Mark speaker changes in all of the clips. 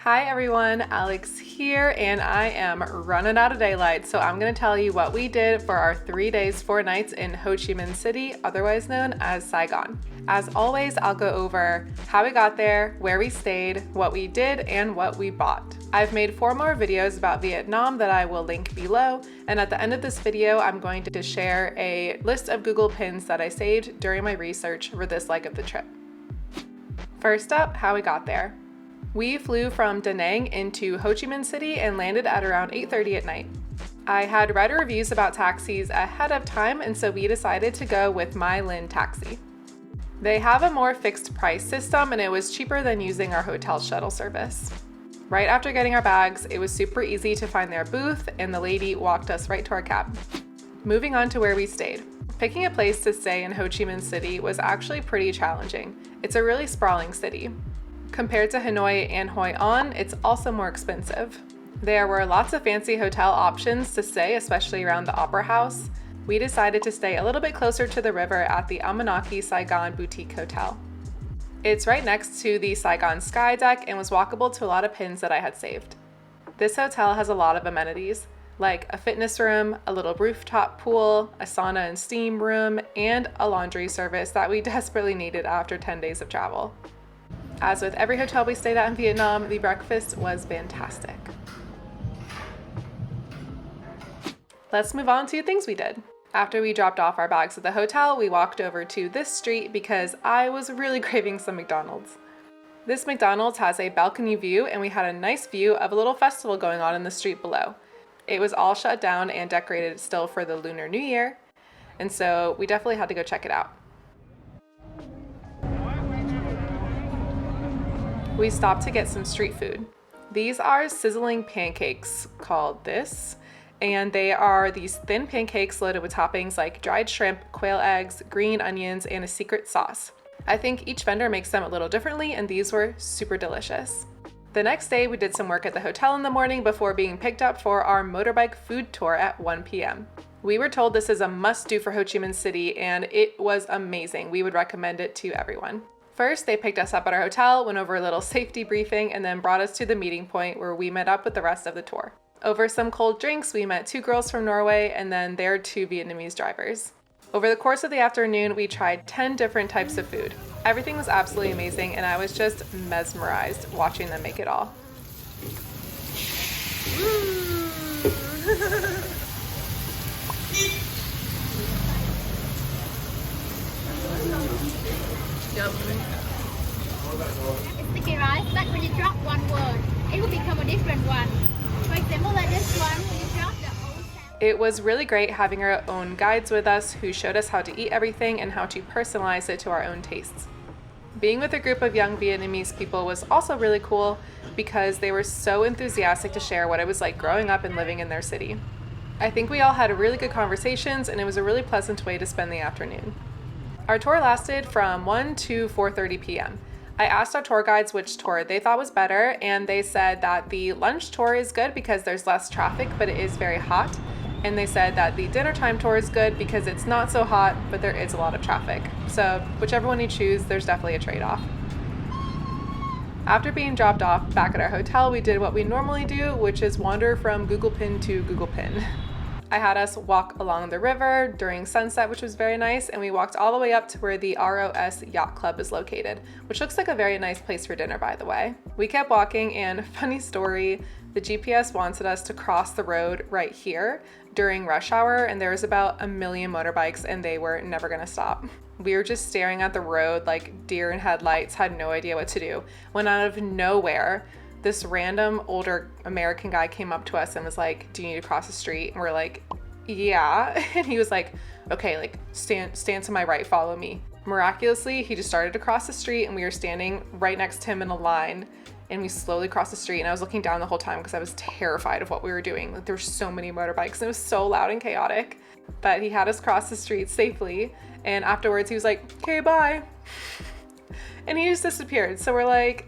Speaker 1: Hi everyone, Alex here, and I am running out of daylight, so I'm going to tell you what we did for our 3 days, 4 nights in Ho Chi Minh City, otherwise known as Saigon. As always, I'll go over how we got there, where we stayed, what we did, and what we bought. I've made 4 more videos about Vietnam that I will link below, and at the end of this video, I'm going to share a list of Google pins that I saved during my research for this leg of the trip. First up, how we got there. We flew from Da Nang into Ho Chi Minh City and landed at around 8:30 at night. I had read reviews about taxis ahead of time, and so we decided to go with My Linh Taxi. They have a more fixed price system, and it was cheaper than using our hotel shuttle service. Right after getting our bags, it was super easy to find their booth, and the lady walked us right to our cab. Moving on to where we stayed. Picking a place to stay in Ho Chi Minh City was actually pretty challenging. It's a really sprawling city. Compared to Hanoi and Hoi An, it's also more expensive. There were lots of fancy hotel options to stay, especially around the Opera House. We decided to stay a little bit closer to the river at the Amanaki Saigon Boutique Hotel. It's right next to the Saigon Sky Deck and was walkable to a lot of pins that I had saved. This hotel has a lot of amenities, like a fitness room, a little rooftop pool, a sauna and steam room, and a laundry service that we desperately needed after 10 days of travel. As with every hotel we stayed at in Vietnam, the breakfast was fantastic. Let's move on to things we did. After we dropped off our bags at the hotel, we walked over to this street because I was really craving some McDonald's. This McDonald's has a balcony view, and we had a nice view of a little festival going on in the street below. It was all shut down and decorated still for the Lunar New Year, and so we definitely had to go check it out. We stopped to get some street food. These are sizzling pancakes called this, and they are these thin pancakes loaded with toppings like dried shrimp, quail eggs, green onions, and a secret sauce. I think each vendor makes them a little differently, and these were super delicious. The next day, we did some work at the hotel in the morning before being picked up for our motorbike food tour at 1 p.m. We were told this is a must-do for Ho Chi Minh City, and it was amazing. We would recommend it to everyone. First, they picked us up at our hotel, went over a little safety briefing, and then brought us to the meeting point where we met up with the rest of the tour. Over some cold drinks, we met 2 girls from Norway and then their 2 Vietnamese drivers. Over the course of the afternoon, we tried 10 different types of food. Everything was absolutely amazing, and I was just mesmerized watching them make it all.
Speaker 2: It's sticky rice, but when you drop one word, it will become a different one. For example, like this one, when you drop the old sound.
Speaker 1: It was really great having our own guides with us who showed us how to eat everything and how to personalize it to our own tastes. Being with a group of young Vietnamese people was also really cool because they were so enthusiastic to share what it was like growing up and living in their city. I think we all had really good conversations, and it was a really pleasant way to spend the afternoon. Our tour lasted from 1 to 4:30 p.m. I asked our tour guides which tour they thought was better, and they said that the lunch tour is good because there's less traffic, but it is very hot. And they said that the dinner time tour is good because it's not so hot, but there is a lot of traffic. So whichever one you choose, there's definitely a trade-off. After being dropped off back at our hotel, we did what we normally do, which is wander from Google pin to Google pin. I had us walk along the river during sunset, which was very nice, and we walked all the way up to where the ROS Yacht Club is located, which looks like a very nice place for dinner, by the way. We kept walking, and funny story, the GPS wanted us to cross the road right here during rush hour, and there was about 1 million motorbikes, and they were never gonna stop. We were just staring at the road like deer in headlights, had no idea what to do. When out of nowhere, this random older American guy came up to us and was like, "Do you need to cross the street?" And we're like, "Yeah." And he was like, "Okay, like stand to my right, follow me." Miraculously, he just started to cross the street, and we were standing right next to him in a line, and we slowly crossed the street, and I was looking down the whole time because I was terrified of what we were doing. Like, there were so many motorbikes, and it was so loud and chaotic. But he had us cross the street safely, and afterwards he was like, "Okay, bye." And he just disappeared. So we're like,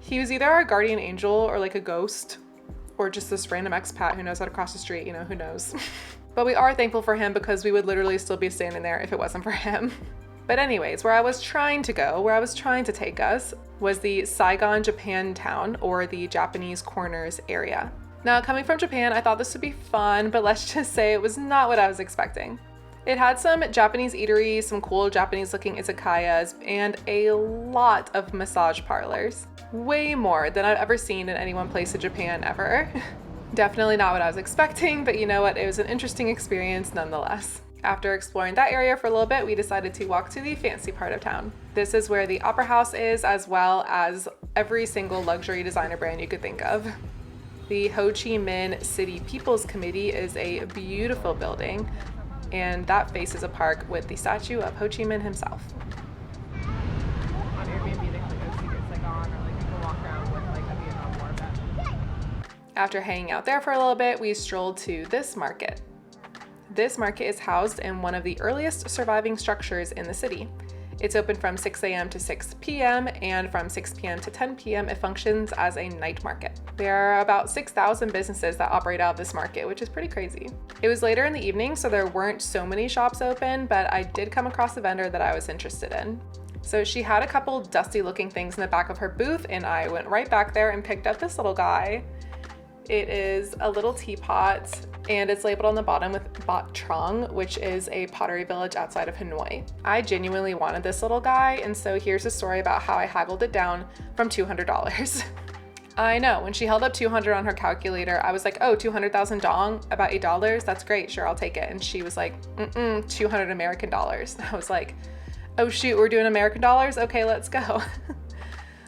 Speaker 1: he was either our guardian angel or like a ghost, or just this random expat who knows how to cross the street, who knows. But we are thankful for him because we would literally still be standing there if it wasn't for him. But anyways, where I was trying to take us was the Saigon, Japan town, or the Japanese Corners area. Now, coming from Japan, I thought this would be fun, but let's just say it was not what I was expecting. It had some Japanese eateries, some cool Japanese looking izakayas, and a lot of massage parlors. Way more than I've ever seen in any one place in Japan ever. Definitely not what I was expecting, but you know what? It was an interesting experience nonetheless. After exploring that area for a little bit, we decided to walk to the fancy part of town. This is where the Opera House is, as well as every single luxury designer brand you could think of. The Ho Chi Minh City People's Committee is a beautiful building, and that faces a park with the statue of Ho Chi Minh himself. On Airbnb, they can go see Saigon, or like you can walk around with like a Vietnam War vet. After hanging out there for a little bit, we strolled to this market. This market is housed in one of the earliest surviving structures in the city. It's open from 6 a.m. to 6 p.m. and from 6 p.m. to 10 p.m. it functions as a night market. There are about 6,000 businesses that operate out of this market, which is pretty crazy. It was later in the evening, so there weren't so many shops open, but I did come across a vendor that I was interested in. So she had a couple dusty looking things in the back of her booth, and I went right back there and picked up this little guy. It is a little teapot, and it's labeled on the bottom with Bat Trong, which is a pottery village outside of Hanoi. I genuinely wanted this little guy, and so here's a story about how I haggled it down from $200. I know, when she held up 200 on her calculator, I was like, oh, 200,000 dong, about $8, that's great, sure, I'll take it. And she was like, 200 American dollars. I was like, oh shoot, we're doing American dollars? Okay, let's go.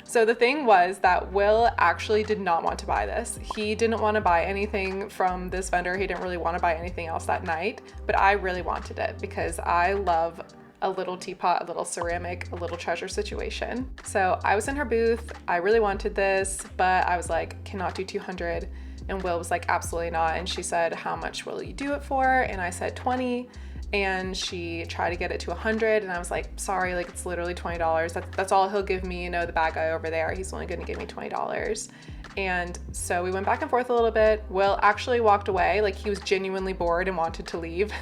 Speaker 1: So the thing was that Will actually did not want to buy this. He didn't want to buy anything from this vendor. He didn't really want to buy anything else that night, but I really wanted it because I love a little teapot, a little ceramic, a little treasure situation. So I was in her booth. I really wanted this, but I was like, cannot do 200. And Will was like, absolutely not. And she said, how much will you do it for? And I said 20. And she tried to get it to 100, and I was like, sorry, like it's literally $20. That's all he'll give me, you know, the bad guy over there, he's only gonna give me $20. And so we went back and forth a little bit. Will actually walked away, like he was genuinely bored and wanted to leave.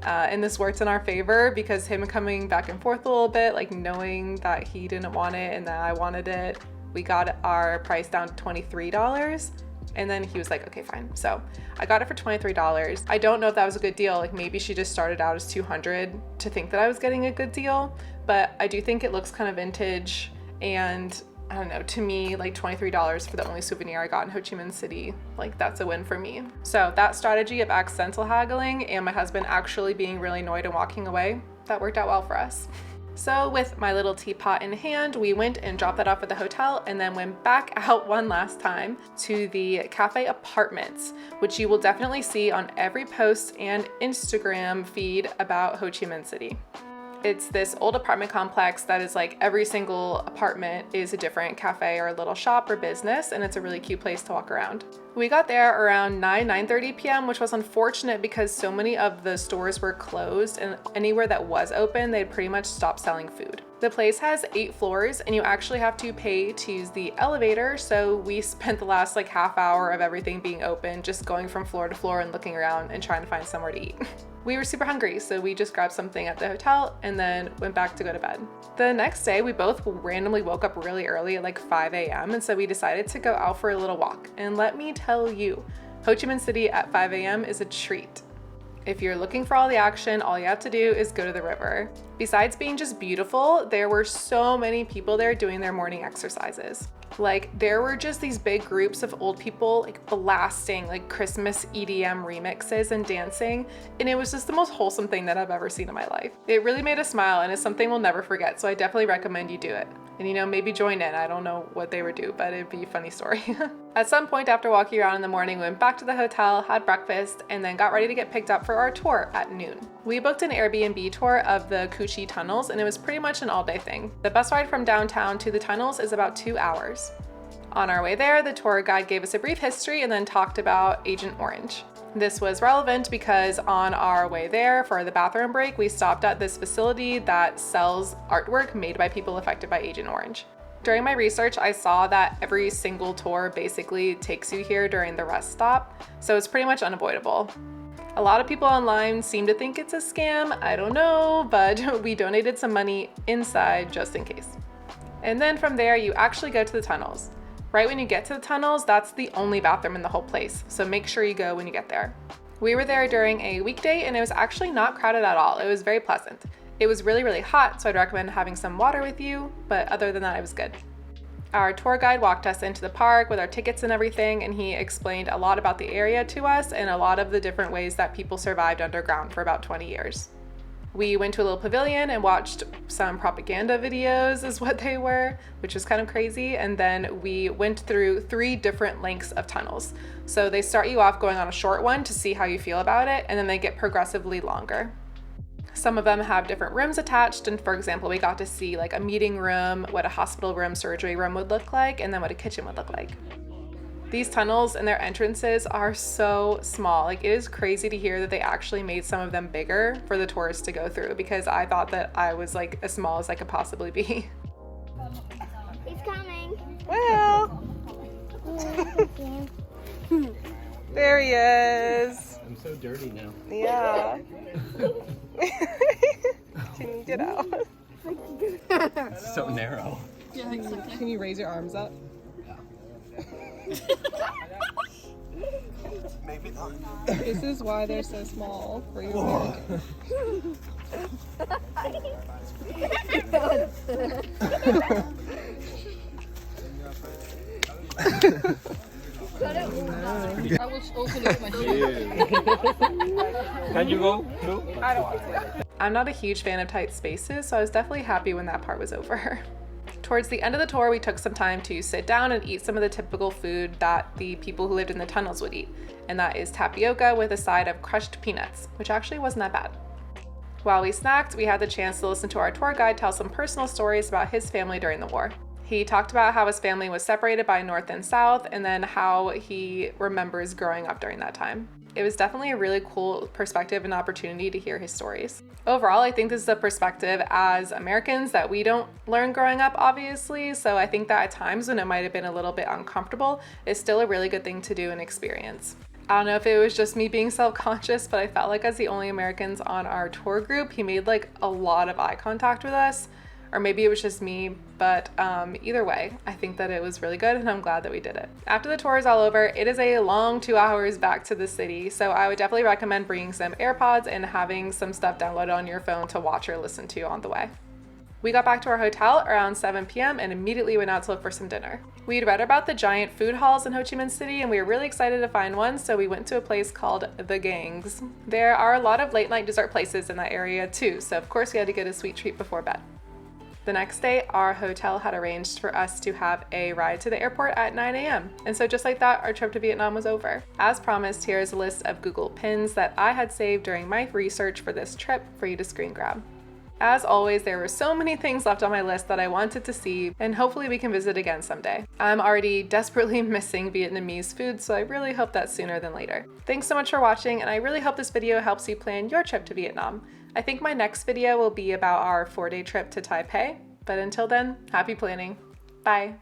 Speaker 1: And this worked in our favor because him coming back and forth a little bit, like knowing that he didn't want it and that I wanted it, we got our price down to $23. And then he was like, okay, fine. So I got it for $23. I don't know if that was a good deal. Like maybe she just started out as 200 to think that I was getting a good deal, but I do think it looks kind of vintage. And I don't know, to me, like $23 for the only souvenir I got in Ho Chi Minh City, like that's a win for me. So that strategy of accidental haggling and my husband actually being really annoyed and walking away, that worked out well for us. So with my little teapot in hand, we went and dropped that off at the hotel and then went back out one last time to the Cafe Apartments, which you will definitely see on every post and Instagram feed about Ho Chi Minh City. It's this old apartment complex that is like every single apartment is a different cafe or a little shop or business, and it's a really cute place to walk around. We got there around 9:30 p.m., which was unfortunate because so many of the stores were closed, and anywhere that was open, they'd pretty much stopped selling food. The place has 8 floors and you actually have to pay to use the elevator, so we spent the last like half hour of everything being open just going from floor to floor and looking around and trying to find somewhere to eat. We were super hungry, so we just grabbed something at the hotel and then went back to go to bed. The next day, we both randomly woke up really early at like 5 a.m. and so we decided to go out for a little walk. And let me tell you, Ho Chi Minh City at 5 a.m. is a treat. If you're looking for all the action, all you have to do is go to the river. Besides being just beautiful, there were so many people there doing their morning exercises. Like there were just these big groups of old people like blasting like Christmas EDM remixes and dancing, and it was just the most wholesome thing that I've ever seen in my life. It really made us smile and it's something we'll never forget, so I definitely recommend you do it. And you know, maybe join in. I don't know what they would do, but it'd be a funny story. At some point after walking around in the morning, we went back to the hotel, had breakfast, and then got ready to get picked up for our tour at noon. We booked an Airbnb tour of the Cu Chi tunnels, and it was pretty much an all-day thing. The bus ride from downtown to the tunnels is about 2 hours. On our way there, the tour guide gave us a brief history and then talked about Agent Orange. This was relevant because on our way there for the bathroom break, we stopped at this facility that sells artwork made by people affected by Agent Orange. During my research, I saw that every single tour basically takes you here during the rest stop, so it's pretty much unavoidable. A lot of people online seem to think it's a scam. I don't know, but we donated some money inside just in case. And then from there, you actually go to the tunnels. Right when you get to the tunnels, that's the only bathroom in the whole place, so make sure you go when you get there. We were there during a weekday and it was actually not crowded at all. It was very pleasant. It was really, really hot, so I'd recommend having some water with you, but other than that, it was good. Our tour guide walked us into the park with our tickets and everything, and he explained a lot about the area to us and a lot of the different ways that people survived underground for about 20 years. We went to a little pavilion and watched some propaganda videos is what they were, which was kind of crazy. And then we went through 3 different lengths of tunnels. So they start you off going on a short one to see how you feel about it, and then they get progressively longer. Some of them have different rooms attached, and for example, we got to see like a meeting room, what a hospital room, surgery room would look like, and then what a kitchen would look like. These tunnels and their entrances are so small. Like, it is crazy to hear that they actually made some of them bigger for the tourists to go through, because I thought that I was like as small as I could possibly be.
Speaker 2: He's coming.
Speaker 1: Well, there he is.
Speaker 3: I'm so dirty now.
Speaker 1: Yeah. Can you get out?
Speaker 3: It's so narrow.
Speaker 1: Can you raise your arms up?
Speaker 3: Maybe not.
Speaker 1: This is why they're so small for your
Speaker 4: I was also look my shoes.
Speaker 3: Can you go? No?
Speaker 1: I don't want to. I'm not a huge fan of tight spaces, so I was definitely happy when that part was over. Towards the end of the tour, we took some time to sit down and eat some of the typical food that the people who lived in the tunnels would eat, and that is tapioca with a side of crushed peanuts, which actually wasn't that bad. While we snacked, we had the chance to listen to our tour guide tell some personal stories about his family during the war. He talked about how his family was separated by North and South, and then how he remembers growing up during that time. It was definitely a really cool perspective and opportunity to hear his stories. Overall, I think this is a perspective as Americans that we don't learn growing up, obviously, so I think that at times when it might have been a little bit uncomfortable, it's still a really good thing to do and experience. I don't know if it was just me being self-conscious, but I felt like as the only Americans on our tour group, he made like a lot of eye contact with us. Or maybe it was just me, but either way, I think that it was really good and I'm glad that we did it. After the tour is all over, it is a long 2 hours back to the city, so I would definitely recommend bringing some AirPods and having some stuff downloaded on your phone to watch or listen to on the way. We got back to our hotel around 7 p.m. and immediately went out to look for some dinner. We'd read about the giant food halls in Ho Chi Minh City and we were really excited to find one, so we went to a place called The Gangs. There are a lot of late night dessert places in that area too, so of course we had to get a sweet treat before bed. The next day, our hotel had arranged for us to have a ride to the airport at 9 a.m. And so just like that, our trip to Vietnam was over. As promised, here is a list of Google pins that I had saved during my research for this trip for you to screen grab. As always, there were so many things left on my list that I wanted to see, and hopefully we can visit again someday. I'm already desperately missing Vietnamese food, so I really hope that's sooner than later. Thanks so much for watching, and I really hope this video helps you plan your trip to Vietnam. I think my next video will be about our 4-day trip to Taipei, but until then, happy planning. Bye.